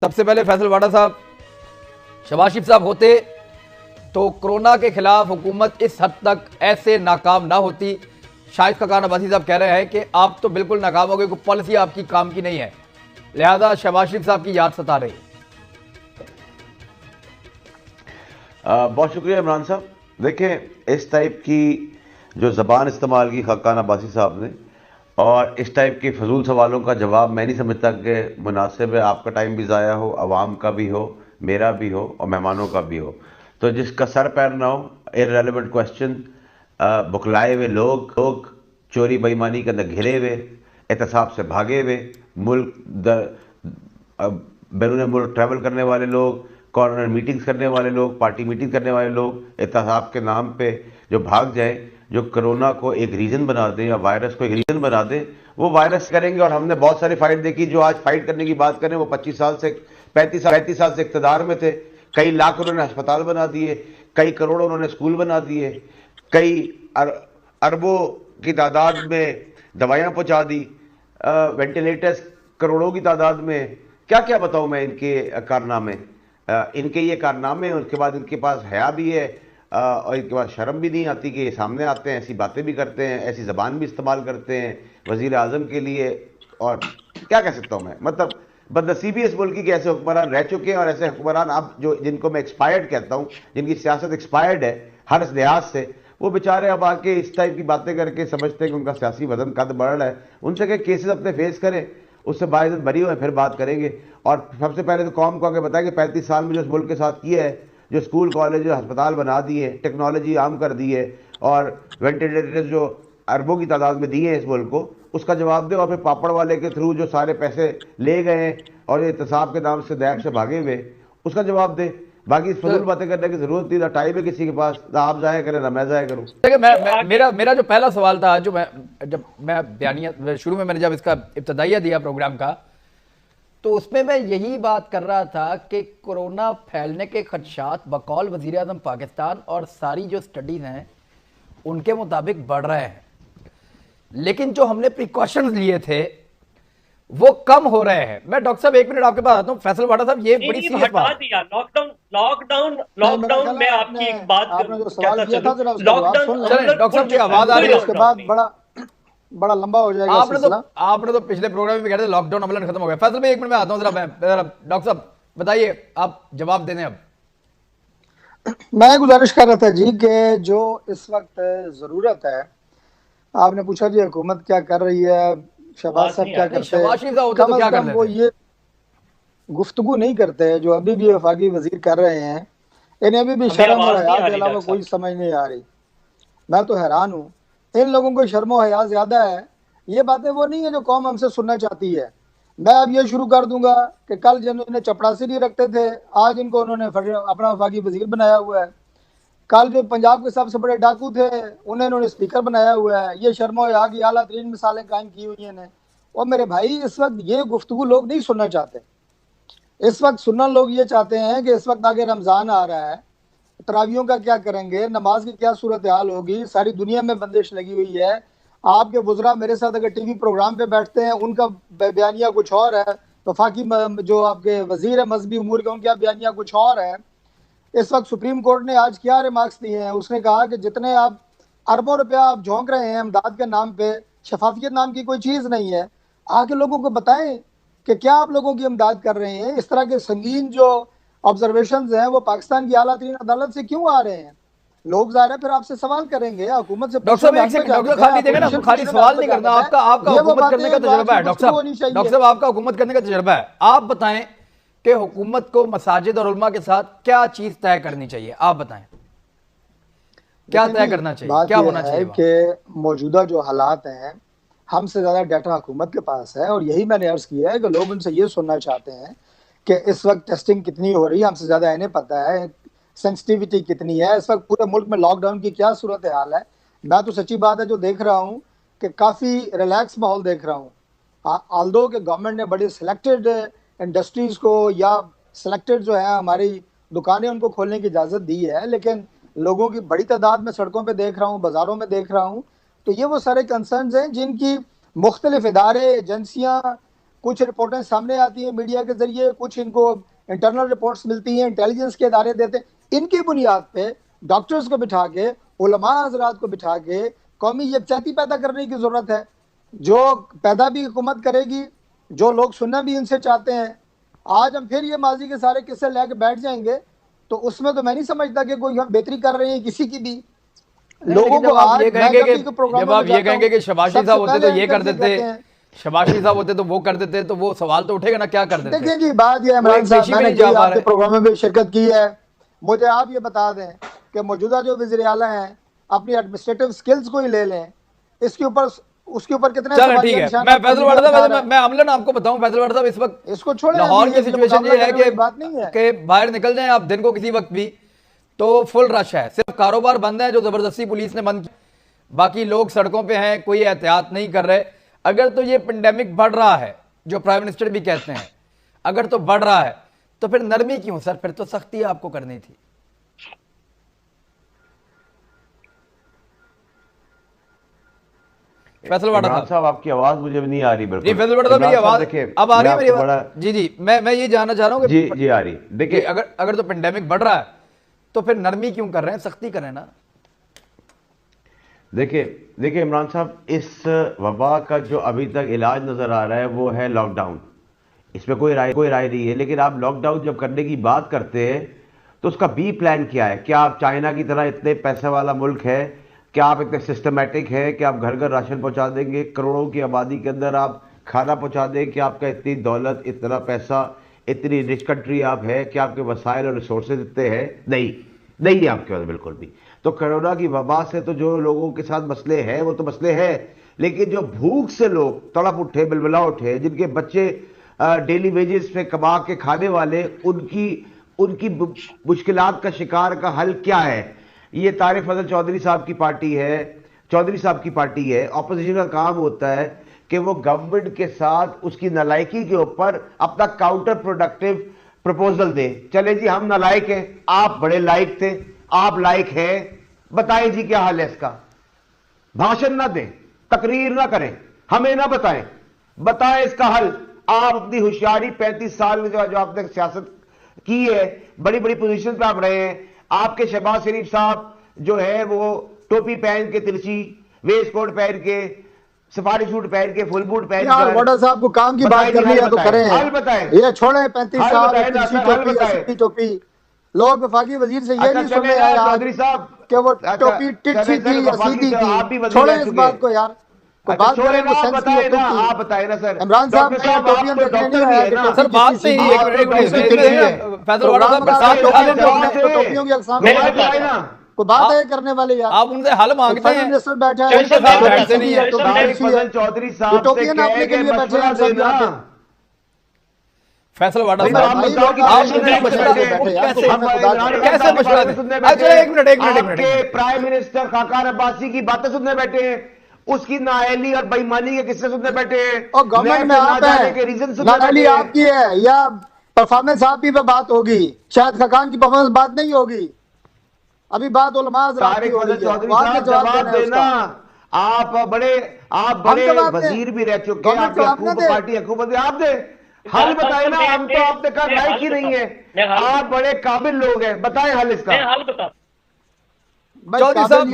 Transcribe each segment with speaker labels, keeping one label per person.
Speaker 1: सबसे पहले फैसल वाडा साहब, शहबाज शरीफ साहब होते तो कोरोना के खिलाफ हुकूमत इस हद तक ऐसे नाकाम ना होती। शाहिद खान अब्बासी साहब कह रहे हैं कि आप तो बिल्कुल नाकाम हो गए, कोई पॉलिसी आपकी काम की नहीं है, लिहाजा शहबाज शरीफ साहब की याद सता रही।
Speaker 2: बहुत शुक्रिया इमरान साहब। देखें, इस टाइप की जो ज़बान इस्तेमाल की खान अब्बासी साहब ने और इस टाइप के फजूल सवालों का जवाब मैं नहीं समझता कि मुनासिब है। आपका टाइम भी ज़ाया हो, आवाम का भी हो, मेरा भी हो और मेहमानों का भी हो। तो जिसका सर पैर ना हो, इररेलेवेंट क्वेश्चन, बुखलाए हुए लोग चोरी बेईमानी के अंदर घिरे हुए, एहतसाब से भागे हुए, बैरून मुल्क ट्रैवल करने वाले लोग, कॉर्नर मीटिंग्स करने वाले लोग, पार्टी मीटिंग करने वाले लोग, एहतसाब के नाम पे जो भाग जाएं, जो कोरोना को एक रीज़न बना दें या वायरस को एक रीज़न बना दें, वो वायरस करेंगे। और हमने बहुत सारी फाइट देखी। जो आज फाइट करने की बात करें वो 25 साल से 35 साल से इक़्तिदार में थे। कई लाख उन्होंने अस्पताल बना दिए, कई करोड़ उन्होंने स्कूल बना दिए, कई अरबों की तादाद में दवाइयाँ पहुँचा दी, वेंटिलेटर्स करोड़ों की तादाद में। क्या क्या बताऊँ मैं इनके कारनामे, इनके ये कारनामे। उसके बाद इनके पास हया भी है और इनके पास शर्म भी नहीं आती कि ये सामने आते हैं, ऐसी बातें भी करते हैं, ऐसी ज़बान भी इस्तेमाल करते हैं वज़ीर आज़म के लिए। और क्या कह सकता हूँ मैं, मतलब बदनसीबी इस मुल्क की ऐसे हुक्मरान रह चुके हैं और ऐसे हुक्मरान अब जो जिनको मैं एक्सपायर्ड कहता हूँ, जिनकी सियासत एक्सपायर्ड है हर लिहाज से, वो बेचारे अब आके इस टाइप की बातें करके समझते हैं कि उनका सियासी वजन कद बढ़ रहा है। उनसे क्या केसेस अपने फेस करें, उससे बाइज़्ज़त बरी हुए, फिर बात करेंगे। और सबसे पहले तो कौम को आगे बताया कि 35 साल में जो इस मुल्क के साथ किया है, जो स्कूल कॉलेज अस्पताल बना दिए, टेक्नोलॉजी आम कर दी है और वेंटिलेटर्स जो अरबों की तादाद में दिए हैं इस मुल्क को, उसका जवाब दे। और फिर पापड़ वाले के थ्रू जो सारे पैसे ले गए और एहतसाब के नाम से दैब से भागे हुए, उसका जवाब दे। बाकी फजूल बातें करने की जरूरत नहीं, ना टाइम है किसी के पास, ना आप जाया करें ना मैं जाया करूं।
Speaker 1: देखिए, मेरा जो पहला सवाल था, जो जब मैं बयानिया शुरू में मैंने जब इसका इब्तदाइया दिया प्रोग्राम का, तो उसमें मैं यही बात कर रहा था कि कोरोना फैलने के खदशात बकौल वज़ीर आज़म पाकिस्तान और सारी जो स्टडीज़ हैं उनके मुताबिक बढ़ रहे हैं, लेकिन जो हमने प्रिकॉशंस लिए थे वो कम हो रहे हैं। मैं डॉक्टर साहब 1 मिनट आपके पास आता हूं। फैसल वाडा साहब, ये बड़ी सीरियस बात
Speaker 3: दिया। लॉकडाउन में आपकी एक बात
Speaker 4: जो सवाल किया था जरा उसका जवाब सुन लें।
Speaker 1: डॉक्टर साहब की आवाज आ रही है,
Speaker 4: उसके बाद बड़ा लंबा हो जाएगा
Speaker 1: आपने तो पिछले प्रोग्राम में भी कहा था लॉकडाउन अमलन खत्म हो गया। फैसल भाई 1 मिनट में आता हूं, जरा डॉक्टर साहब बताइए, आप जवाब देने। अब
Speaker 4: मैं गुजारिश कर रहा था जी कि जो इस वक्त जरूरत है, आपने पूछा जी हुकूमत क्या कर रही है, शहबाज साहब क्या करते हैं, कम अज कम वो ये गुफ्तगू नहीं करते जो अभी भी वफाकी वजीर कर रहे हैं। इन्हें अभी भी शर्म और हया के अलावा कोई समझ नहीं आ रही। मैं तो हैरान हूँ, इन लोगों को शर्म और हया ज्यादा है। ये बातें वो नहीं है जो कौम हमसे सुनना चाहती है। मैं अब ये शुरू कर दूंगा कि कल जब इन्हें चपड़ासी नहीं रखते थे, आज इनको उन्होंने अपना वफाकी वजीर बनाया हुआ है। कल जो पंजाब के सबसे बड़े डाकू थे उन्हें इन्होंने स्पीकर बनाया हुआ है। ये शर्म और हया की आला तरीन मिसालें कायम की हुई हैं। और मेरे भाई, इस वक्त ये गुफ्तगू लोग नहीं सुनना चाहते। इस वक्त सुनना लोग ये चाहते हैं कि इस वक्त आगे रमज़ान आ रहा है, तरावियों का क्या करेंगे, नमाज की क्या सूरत हाल होगी। सारी दुनिया में बंदिश लगी हुई है। आपके वज़रा मेरे साथ अगर टीवी प्रोग्राम पे बैठते हैं, उनका बयानिया कुछ और है, वफाकी जो आपके वजीर है मजहबी उमूर के, उनका बयानिया कुछ और है। इस वक्त सुप्रीम कोर्ट ने आज क्या रिमार्क्स दिए हैं, उसने कहा कि जितने आप अरबों रुपया आप झोंक रहे हैं इमदाद के नाम पे, शफाफियत नाम की कोई चीज़ नहीं है। आके लोगों को बताएं कि क्या आप लोगों की इमदाद कर रहे हैं। इस तरह के संगीन जो ऑब्जर्वेशंस हैं वो पाकिस्तान की आला तरीन अदालत से क्यों आ रहे हैं। लोग ज़ाहिर है फिर आपसे सवाल करेंगे, हुकूमत से।
Speaker 1: डॉक्टर साहब खाली देंगे ना, खाली सवाल नहीं करना, आपका हुकूमत करने का तजुर्बा है। डॉक्टर साहब आपका हुकूमत करने का तजुर्बा है, आप बताएं कि हुकूमत को मसाजिद और उलमा के साथ क्या चीज तय करनी चाहिए। आप बताएं क्या तय करना चाहिए, क्या होना चाहिए।
Speaker 4: कि मौजूदा जो हालात हैं, हमसे ज़्यादा डाटा हुकूमत के पास है और यही मैंने अर्ज़ किया है कि लोग उनसे ये सुनना चाहते हैं कि इस वक्त टेस्टिंग कितनी हो रही है, हमसे ज़्यादा इन्हें पता है, सेंसिटिविटी कितनी है, इस वक्त पूरे मुल्क में लॉकडाउन की क्या सूरत हाल है। मैं तो सच्ची बात है जो देख रहा हूँ कि काफ़ी रिलैक्स माहौल देख रहा हूँ। आल्दो के गवर्नमेंट ने बड़ी सिलेक्टेड इंडस्ट्रीज़ को या सिलेक्टेड जो है हमारी दुकानें उनको खोलने की इजाज़त दी है, लेकिन लोगों की बड़ी तादाद में सड़कों पर देख रहा हूँ, बाज़ारों में देख रहा हूँ। तो ये वो सारे कंसर्न्स हैं जिनकी मुख्तलिफ इदारे, एजेंसियाँ कुछ रिपोर्टें सामने आती हैं मीडिया के जरिए, कुछ इनको इंटरनल रिपोर्ट्स मिलती हैं, इंटेलिजेंस के इदारे देते हैं। इनकी बुनियाद पे डॉक्टर्स को बिठा के, उलमा हजरात को बिठा के कौमी यकजहती पैदा करने की जरूरत है, जो पैदा भी हुकूमत करेगी, जो लोग सुनना भी इनसे चाहते हैं। आज हम फिर ये माजी के सारे किस्से लेके बैठ जाएंगे तो उसमें तो मैं नहीं समझता कि कोई हम बेहतरी कर रहे हैं किसी की भी। लोगों को आज
Speaker 1: जब आप ये कहेंगे कि शबाशी साहब होते तो ये कर देते, शबाशी साहब होते तो वो कर देते, तो वो सवाल तो उठेगा ना, क्या कर देते।
Speaker 4: देखिए जी, बात ये इमरान साहब, मैंने आपके प्रोग्राम में भी शिरकत की है, मुझे आप ये बता दें कि मौजूदा जो वज़ीर आला हैं अपनी एडमिनिस्ट्रेटिव स्किल्स को ही ले लें, इसके ऊपर उसके ऊपर कितने
Speaker 1: चलो ठीक है। मैं फैसल वाड़ा साहब, मैं अमलन आपको बताऊं, फैसल वाड़ा साहब इस वक्त
Speaker 4: इसको छोड़े,
Speaker 1: लाहौर की सिचुएशन ये है कि बाहर निकल जाएं आप दिन को किसी वक्त भी तो फुल रश है, सिर्फ कारोबार बंद है जो जबरदस्ती पुलिस ने बंद किया, बाकी लोग सड़कों पे हैं, कोई एहतियात नहीं कर रहे। अगर तो ये पेंडेमिक बढ़ रहा है, जो प्राइम मिनिस्टर भी कहते हैं, अगर तो बढ़ रहा है तो फिर नरमी क्यों सर, फिर तो सख्ती आपको करनी थी। फैसल वाड़ा
Speaker 2: साहब आपकी आवाज मुझे नहीं आ रही, बिल्कुल
Speaker 1: फैसल वाड़ा साहब मेरी आवाज अब आ रही है, मेरी आवाज जी जी, मैं ये जानना चाह रहा हूँ
Speaker 2: जी जी आ रही। देखिए
Speaker 1: अगर तो पेंडेमिक बढ़ रहा है तो फिर नरमी क्यों कर रहे हैं, सख्ती करें ना।
Speaker 2: देखिए इमरान साहब, इस वबा का जो अभी तक इलाज नजर आ रहा है वो है लॉकडाउन। इसमें कोई राय नहीं है, लेकिन आप लॉकडाउन जब करने की बात करते हैं तो उसका बी प्लान क्या है? क्या आप चाइना की तरह इतने पैसे वाला मुल्क है? क्या आप इतने सिस्टमेटिक है कि आप घर घर राशन पहुंचा देंगे, करोड़ों की आबादी के अंदर आप खाना पहुंचा देंगे? कि आपका इतनी दौलत, इतना पैसा, इतनी रिच कंट्री आप है कि आपके वसाइल और रिसोर्सेज इतने हैं? नहीं है आपके पास बिल्कुल भी। तो कोरोना की वबा से तो जो लोगों के साथ मसले हैं वो तो मसले हैं, लेकिन जो भूख से लोग तड़प उठे, बिलबिला उठे, जिनके बच्चे डेली वेजेस पे कमा के खाने वाले, उनकी मुश्किलात का शिकार का हल क्या है? ये तारिक फजल चौधरी साहब की पार्टी है। ऑपोजिशन का काम होता है कि वो गवर्नमेंट के साथ उसकी नालायकी के ऊपर अपना काउंटर प्रोडक्टिव प्रपोजल दे। चले जी, हम नालायक हैं, आप बड़े लायक थे, आप लायक हैं, बताएं जी क्या हाल है इसका। भाषण ना दें, तकरीर ना करें, हमें ना बताएं इसका हल। आप अपनी होशियारी 35 साल में जो आपने सियासत की है, बड़ी बड़ी पोजीशन पे आप रहे हैं। आपके शहबाज शरीफ साहब जो है वो टोपी पहन के, तिरछी वेस्ट कोट पहन के, सफारी सूट पहन के, फुल बूट पहन के,
Speaker 4: वाड़ा साहब को काम की बात करनी है तो करें,
Speaker 2: हल बताएं।
Speaker 4: ये छोड़े 35 साल तिरछी टोपी। लोग वफाकी वजीर से ये नहीं सुनने आए चौधरी साहब कि वो टोपी तिरछी थी या सीधी थी। छोड़े इस बात को यार,
Speaker 2: आप बताए ना सर।
Speaker 4: इमरान साहब टोपियां देखने नहीं आया
Speaker 1: सर, बात से ही फैसल वाड़ा
Speaker 4: टोपियों की अक़साम कोई बात है करने वाले यार,
Speaker 1: आप उनसे हल मांगते हैं।
Speaker 4: मिनिस्टर बैठा है,
Speaker 2: चौधरी साहब
Speaker 4: टोपियां नापने के लिए बैठे हैं सब यहाँ पे।
Speaker 1: फैसल वाड़ा
Speaker 2: साहब
Speaker 1: कैसे मशवरा दें? अच्छा एक मिनट
Speaker 2: प्राइम मिनिस्टर खाकार अब्बासी की बातें सुनने बैठे हैं, उसकी नाअहली और बेईमानी के किस्से सुनने बैठे हैं,
Speaker 4: और गवर्नमेंट में आप हैं, नाअहली आपकी है या परफॉर्मेंस आपकी पे बात होगी, शायद खाकान की परफॉर्मेंस बात नहीं होगी। अभी बात उलमा हज़रात की हो रही है,
Speaker 2: जवाब देना। आप बड़े वजीर भी रह चुके हैं, आपकी पार्टी हुकूमत में, आप दे हल बताए ना। हम तो आपने कहा लायक ही नहीं है, आप बड़े काबिल लोग हैं, बताएं हल इसका।
Speaker 1: चौधरी साहब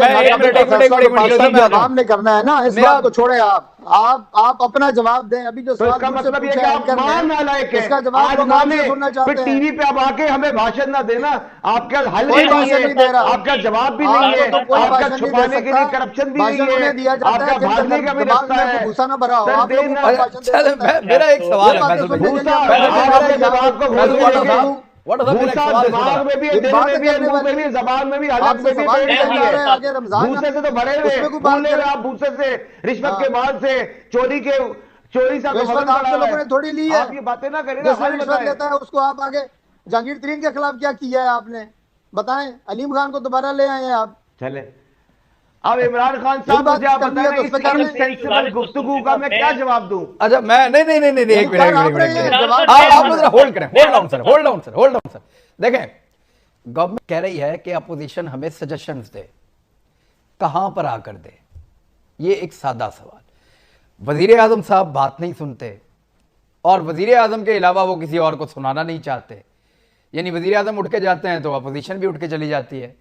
Speaker 4: जवाब नहीं करना है ना, इस बात को छोड़े। आप अपना जवाब दें। अभी जो
Speaker 2: इसका मतलब ये कि आप मान नालायक हैं,
Speaker 4: इसका जवाब सुनना चाहते हैं।
Speaker 2: टीवी पे आप आके हमें भाषण ना देना, आपका हल भी नहीं है, आपका जवाब भी नहीं है, आपका छुपाने के लिए करप्शन भी नहीं है, आपका भागने का भी रास्ता है।
Speaker 4: भूसा ना भरा हो।
Speaker 1: मेरा एक सवाल है,
Speaker 2: दिमाग में भी है, दिल में भी है, मुंह में भी, जबान में भी, हलक में भी भूसे से तो भरे हुए, आप भूसे से, रिश्वत के बाद से, चोरी से
Speaker 4: लोगों ने थोड़ी ली है।
Speaker 2: आप ये बातें ना करें,
Speaker 4: रिश्वत लेता है उसको आप आगे। जहांगीर तरीन के खिलाफ क्या किया है आपने, बताएं। अलीम खान को दोबारा ले आए हैं आप।
Speaker 2: चले अब इमरान खान साहब मुझे आप बताएं, गुफ्तगू का मैं क्या जवाब दूं?
Speaker 1: अच्छा मैं नहीं एक मिनट आप होल्ड करें, होल्ड डाउन सर। देखें, गवर्नमेंट कह रही है कि अपोजिशन हमें सजेशंस दे, कहां पर आकर दे। ये एक सादा सवाल। वजीर आजम साहब बात नहीं सुनते, और वजीर आजम के अलावा वो किसी और को सुनाना नहीं चाहते। यानी वजीर आजम उठ के जाते हैं तो अपोजिशन भी उठ के चली जाती है।